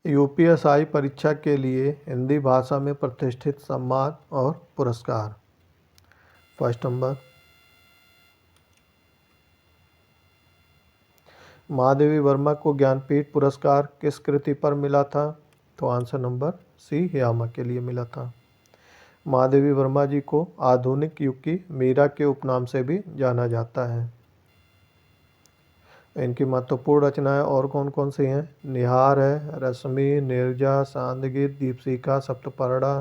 UPSI परीक्षा के लिए हिंदी भाषा में प्रतिष्ठित सम्मान और पुरस्कार। फर्स्ट नंबर, महादेवी वर्मा को ज्ञानपीठ पुरस्कार किस कृति पर मिला था? तो आंसर नंबर सी, यामा के लिए मिला था। महादेवी वर्मा जी को आधुनिक युग की मीरा के उपनाम से भी जाना जाता है। इनकी महत्वपूर्ण रचनाएं और कौन कौन सी हैं? निहार है, रश्मि, नीरजा, सांदगीत, दीपशिखा, सप्तपर्णा,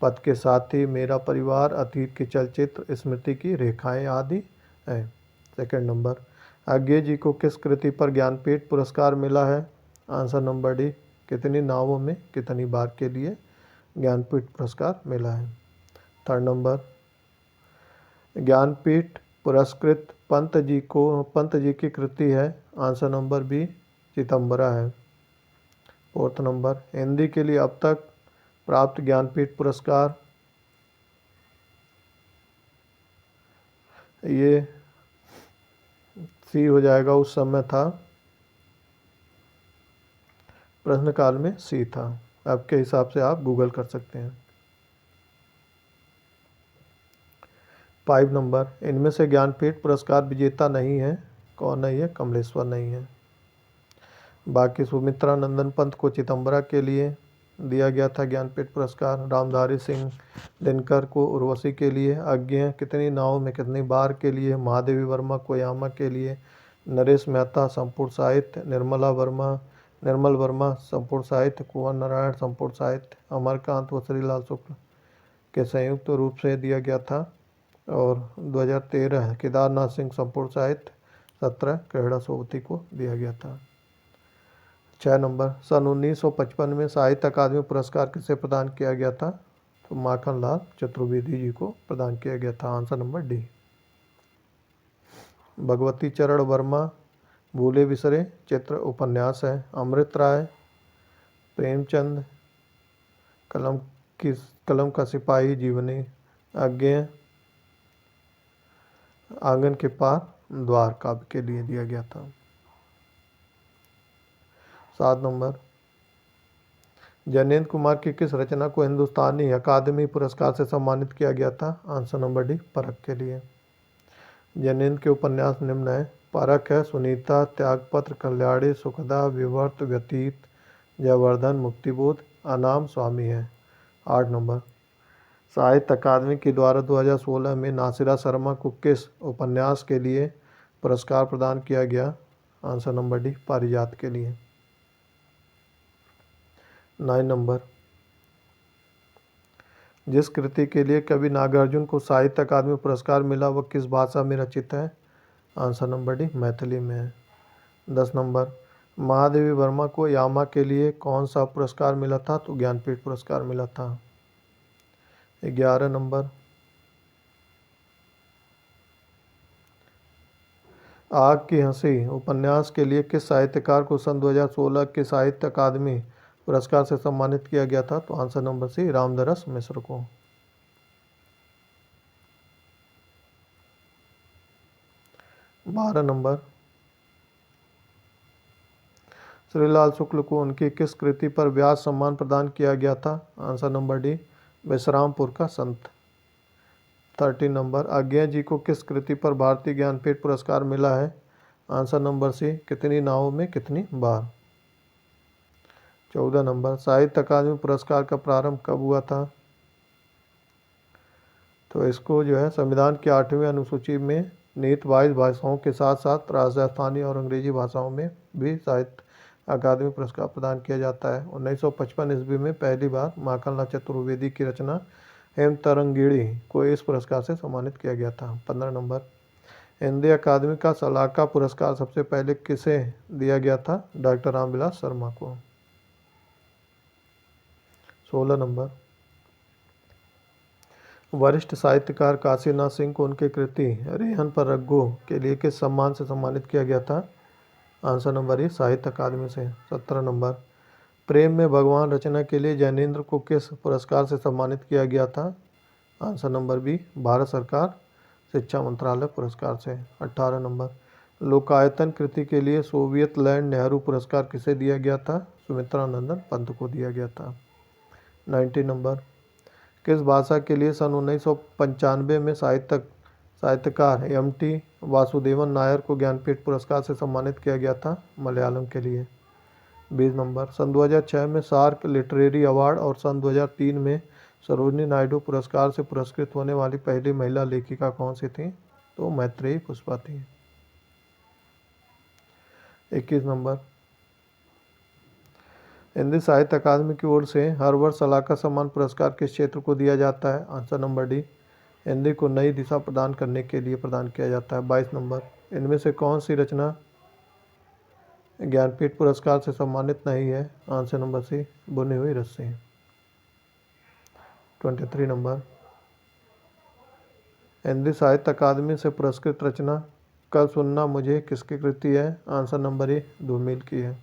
पथ के साथी, मेरा परिवार, अतीत के चलचित्र, स्मृति की रेखाएं आदि हैं। सेकंड नंबर, अज्ञे जी को किस कृति पर ज्ञानपीठ पुरस्कार मिला है? आंसर नंबर डी, कितनी नावों में कितनी बार के लिए ज्ञानपीठ पुरस्कार मिला है। थर्ड नंबर, ज्ञानपीठ पुरस्कृत पंत जी की कृति है। आंसर नंबर बी, चितंबरा है। फोर्थ नंबर, हिंदी के लिए अब तक प्राप्त ज्ञानपीठ पुरस्कार, ये सी हो जाएगा, उस समय था प्रश्नकाल में सी था। आपके हिसाब से आप गूगल कर सकते हैं। 5 नंबर, इनमें से ज्ञानपीठ पुरस्कार विजेता नहीं है। कौन नहीं है? कमलेश्वर नहीं है। बाकी सुमित्रा नंदन पंत को चितंबरा के लिए दिया गया था ज्ञानपीठ पुरस्कार। रामधारी सिंह दिनकर को उर्वशी के लिए। अज्ञे कितनी नाव में कितनी बार के लिए महादेवी वर्मा को यामा के लिए। नरेश मेहता संपूर्ण साहित्य। निर्मल वर्मा संपूर्ण साहित्य। कुंवर नारायण संपूर्ण साहित्य। अमरकांत व श्रीलाल शुक्ल के संयुक्त रूप से दिया गया था। और 2013 केदारनाथ सिंह संपूर्ण साहित्य। 17 क्रीड़ा सोबती को दिया गया था। 6 नंबर, सन 1955 में साहित्य अकादमी पुरस्कार किसे प्रदान किया गया था? तो माखनलाल चतुर्वेदी जी को प्रदान किया गया था। Answer number D. भगवती चरण वर्मा भूले बिसरे चित्र उपन्यास है। अमृत राय, प्रेमचंद, कलम का सिपाही जीवनी। अज्ञेय, आंगन के पार द्वार काव्य के लिए दिया गया था। 7 नंबर, जयनेंद्र कुमार की किस रचना को हिंदुस्तानी अकादमी पुरस्कार से सम्मानित किया गया था? आंसर नंबर डी, परख के लिए। जयनेंद्र के उपन्यास निम्न है। परख है, सुनीता, त्यागपत्र, कल्याणी, सुखदा, विवर्त, व्यतीत, जयवर्धन, मुक्तिबोध, अनाम, स्वामी है। 8 नंबर, साहित्य अकादमी के द्वारा 2016 में नासिरा शर्मा को किस उपन्यास के लिए पुरस्कार प्रदान किया गया? आंसर नंबर डी, पारिजात के लिए। 9 नंबर, जिस कृति के लिए कवि नागार्जुन को साहित्य अकादमी पुरस्कार मिला वह किस भाषा में रचित है? आंसर नंबर डी, मैथिली में है। 10 नंबर, महादेवी वर्मा को यामा के लिए कौन सा पुरस्कार मिला था? तो ज्ञानपीठ पुरस्कार मिला था। 11 नंबर, आग की हंसी उपन्यास के लिए किस साहित्यकार को सन 2016 के साहित्य अकादमी पुरस्कार से सम्मानित किया गया था? तो आंसर नंबर सी, रामदरस मिश्र को। 12 नंबर, श्रीलाल शुक्ल को उनकी किस कृति पर व्यास सम्मान प्रदान किया गया था? आंसर नंबर डी, विश्रामपुर का संत। 13 नंबर, अज्ञेय जी को किस कृति पर भारतीय ज्ञानपीठ पुरस्कार मिला है? आंसर नंबर सी, कितनी नावों में कितनी बार। 14 नंबर, साहित्य अकादमी पुरस्कार का प्रारंभ कब हुआ था? तो इसको जो है संविधान की 8वीं अनुसूची में नीत 22 भाषाओं के साथ साथ राजस्थानी और अंग्रेजी भाषाओं में भी साहित्य अकादमी पुरस्कार प्रदान किया जाता है। 1955 ईस्वी में पहली बार माखनलाल चतुर्वेदी की रचना हेमतरंगिणी को इस पुरस्कार से सम्मानित किया गया था। 15 नंबर, हिंदी अकादमी का सलाहकार पुरस्कार सबसे पहले किसे दिया गया था? डॉक्टर रामविलास शर्मा को। 16 नंबर, वरिष्ठ साहित्यकार काशीनाथ सिंह को उनकी कृति रेहन पर रग्गू के लिए किस सम्मान से सम्मानित किया गया था? आंसर नंबर ए, साहित्य अकादमी से। 17 नंबर, प्रेम में भगवान रचना के लिए जैनेंद्र को किस पुरस्कार से सम्मानित किया गया था? आंसर नंबर बी, भारत सरकार शिक्षा मंत्रालय पुरस्कार से। 18 नंबर, लोकायतन कृति के लिए सोवियत लैंड नेहरू पुरस्कार किसे दिया गया था? सुमित्रा नंदन पंत को दिया गया था। 90 नंबर, किस भाषा के लिए सन 1995 में साहित्यकार एम.टी. वासुदेवन नायर को ज्ञानपीठ पुरस्कार से सम्मानित किया गया था? मलयालम के लिए। 20 नंबर, सन 2006 में सार्क लिटरेरी अवार्ड और सन 2003 में सरोजिनी नायडू पुरस्कार से पुरस्कृत होने वाली पहली महिला लेखिका कौन सी थी? तो मैत्रेयी पुष्पा थी। 21 नंबर, हिंदी साहित्य अकादमी की ओर से हर वर्ष सलाहकार सम्मान पुरस्कार किस क्षेत्र को दिया जाता है? आंसर नंबर डी, हिंदी को नई दिशा प्रदान करने के लिए प्रदान किया जाता है। 22 नंबर, इनमें से कौन सी रचना ज्ञानपीठ पुरस्कार से सम्मानित नहीं है? आंसर नंबर सी, बुनी हुई रस्सी। 23 नंबर, हिंदी साहित्य अकादमी से पुरस्कृत रचना कल सुनना मुझे किसकी कृति है? आंसर नंबर ए, धूमिल की है।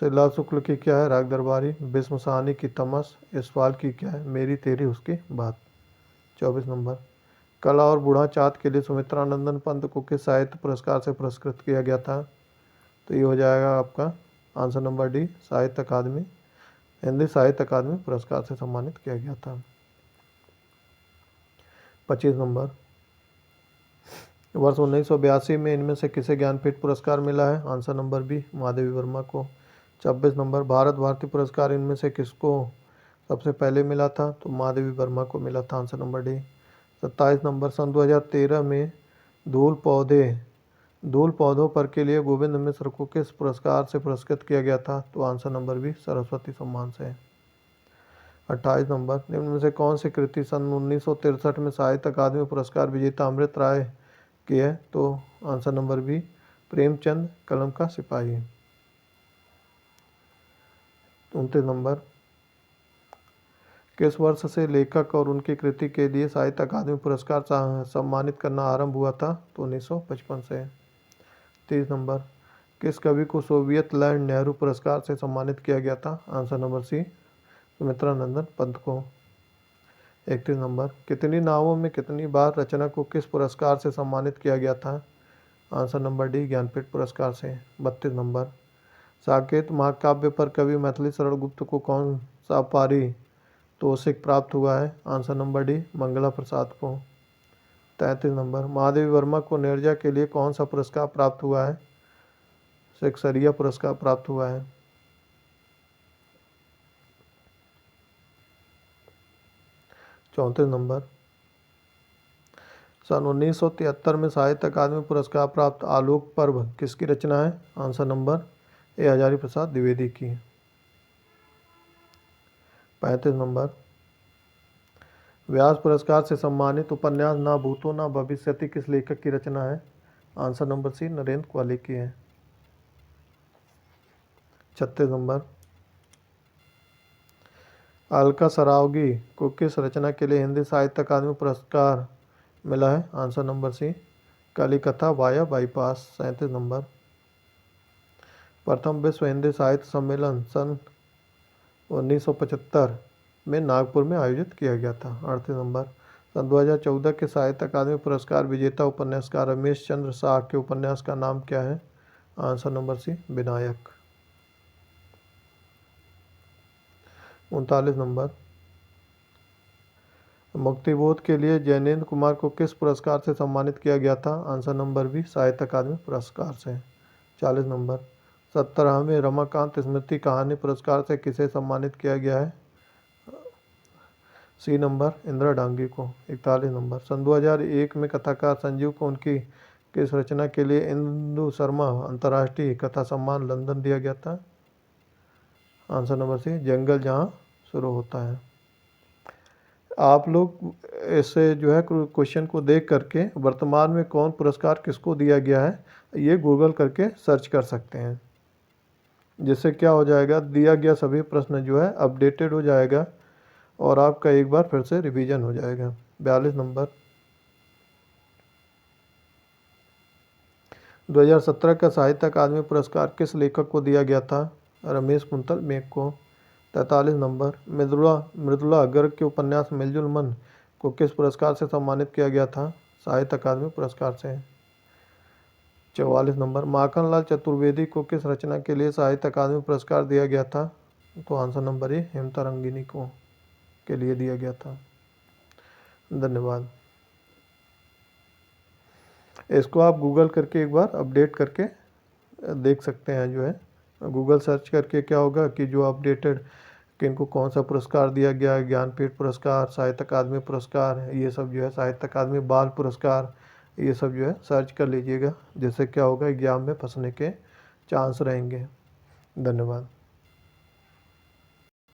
शिला शुक्ल की क्या है? राग दरबारी। भीष्म साहनी की तमस। यशपाल की क्या है? मेरी तेरी उसकी बात। 24 नंबर, कला और बूढ़ा चाँद के लिए सुमित्रा नंदन पंत को किस साहित्य पुरस्कार से पुरस्कृत किया गया था? तो ये हो जाएगा आपका आंसर नंबर डी, साहित्य अकादमी, हिंदी साहित्य अकादमी पुरस्कार से सम्मानित किया गया था। 25 नंबर, वर्ष 1982 में इनमें से किसे ज्ञानपीठ पुरस्कार मिला है? Answer number B, Mahadevi Verma को। 26 नंबर, भारत भारती पुरस्कार इनमें से किसको सबसे पहले मिला था? तो महादेवी वर्मा को मिला था। Answer number D. 27 नंबर, सन 2013 में धूल पौधों पर के लिए गोविंद मिश्र को किस पुरस्कार से पुरस्कृत किया गया था? तो आंसर नंबर बी, सरस्वती सम्मान से। 28 नंबर, निम्न में से कौन सी कृति सन 1963 में साहित्य अकादमी पुरस्कार विजेता अमृत राय की है? तो आंसर नंबर बी, प्रेमचंद कलम का सिपाही। 29 नंबर, किस वर्ष से लेखक और उनकी कृति के लिए साहित्य अकादमी पुरस्कार सम्मानित करना आरंभ हुआ था? तो 1955 से। 30 नंबर, किस कवि को सोवियत लैंड नेहरू पुरस्कार से सम्मानित किया गया था? आंसर नंबर सी, सुमित्रा नंदन पंत को। 31 नंबर, कितनी नावों में कितनी बार रचना को किस पुरस्कार से सम्मानित किया गया था? आंसर नंबर डी, ज्ञानपीठ पुरस्कार से। 32 नंबर, साकेत महाकाव्य पर कवि मैथिली शरण गुप्त को कौन सा पारितोषिक प्राप्त हुआ है? आंसर नंबर डी, मंगला प्रसाद को। 33 नंबर, महादेवी वर्मा को नीरजा के लिए कौन सा पुरस्कार प्राप्त हुआ है? शेक्सपियर पुरस्कार प्राप्त हुआ है। 34 नंबर, सन 1973 में साहित्य अकादमी पुरस्कार प्राप्त आलोक पर्व किसकी रचना है? Answer number A, Hazari Prasad Dwivedi की। 35 नंबर, व्यास पुरस्कार से सम्मानित उपन्यास ना भूतो ना भविष्यति किस लेखक की रचना है? आंसर नंबर सी, नरेंद्र क्वाली की है। 36 नंबर, अलका सरावगी को किस रचना के लिए हिंदी साहित्य अकादमी पुरस्कार मिला है? Answer number C, Kalikatha via bypass. 37 नंबर, प्रथम विश्व हिंदी साहित्य सम्मेलन सन 1975 में नागपुर में आयोजित किया गया था। 38 नंबर, सन 2014 के साहित्य अकादमी पुरस्कार विजेता उपन्यासकार रमेश चंद्र शाह के उपन्यास का नाम क्या है? Answer number C, Vinayak. 39 नंबर, मुक्तिबोध के लिए जैनेन्द्र कुमार को किस पुरस्कार से सम्मानित किया गया था? आंसर नंबर बी, साहित्य अकादमी पुरस्कार से। 40 नंबर, 17वें रमाकांत स्मृति कहानी पुरस्कार से किसे सम्मानित किया गया है? सी नंबर, इंदिरा डांगी को। 41 नंबर, सन 2001 में कथाकार संजीव को उनकी किस रचना के लिए इंदु शर्मा अंतर्राष्ट्रीय कथा सम्मान लंदन दिया गया था? आंसर नंबर सी, जंगल जहाँ शुरू होता है। आप लोग ऐसे जो है क्वेश्चन को देख करके वर्तमान में कौन पुरस्कार किसको दिया गया है ये गूगल करके सर्च कर सकते हैं, जिससे क्या हो जाएगा, दिया गया सभी प्रश्न जो है अपडेटेड हो जाएगा और आपका एक बार फिर से रिवीजन हो जाएगा। 42 नंबर, 2017 का साहित्य अकादमी पुरस्कार किस लेखक को दिया गया था? रमेश कुंतल मेघ को। 43 नंबर, मृदुला गर्ग के उपन्यास मिलजुल मन को किस पुरस्कार से सम्मानित किया गया था? साहित्य अकादमी पुरस्कार से है। 44 नंबर, माखनलाल चतुर्वेदी को किस रचना के लिए साहित्य अकादमी पुरस्कार दिया गया था? तो आंसर नंबर ए हेमतारंगिनी को के लिए दिया गया था। धन्यवाद। इसको आप गूगल करके एक बार अपडेट करके देख सकते हैं। जो है गूगल सर्च करके क्या होगा कि जो अपडेटेड किनको कौन सा पुरस्कार दिया गया है, ज्ञानपीठ पुरस्कार, साहित्य अकादमी पुरस्कार, ये सब जो है साहित्य अकादमी बाल पुरस्कार, ये सब जो है सर्च कर लीजिएगा। जिससे क्या होगा एग्जाम में फंसने के चांस रहेंगे। धन्यवाद।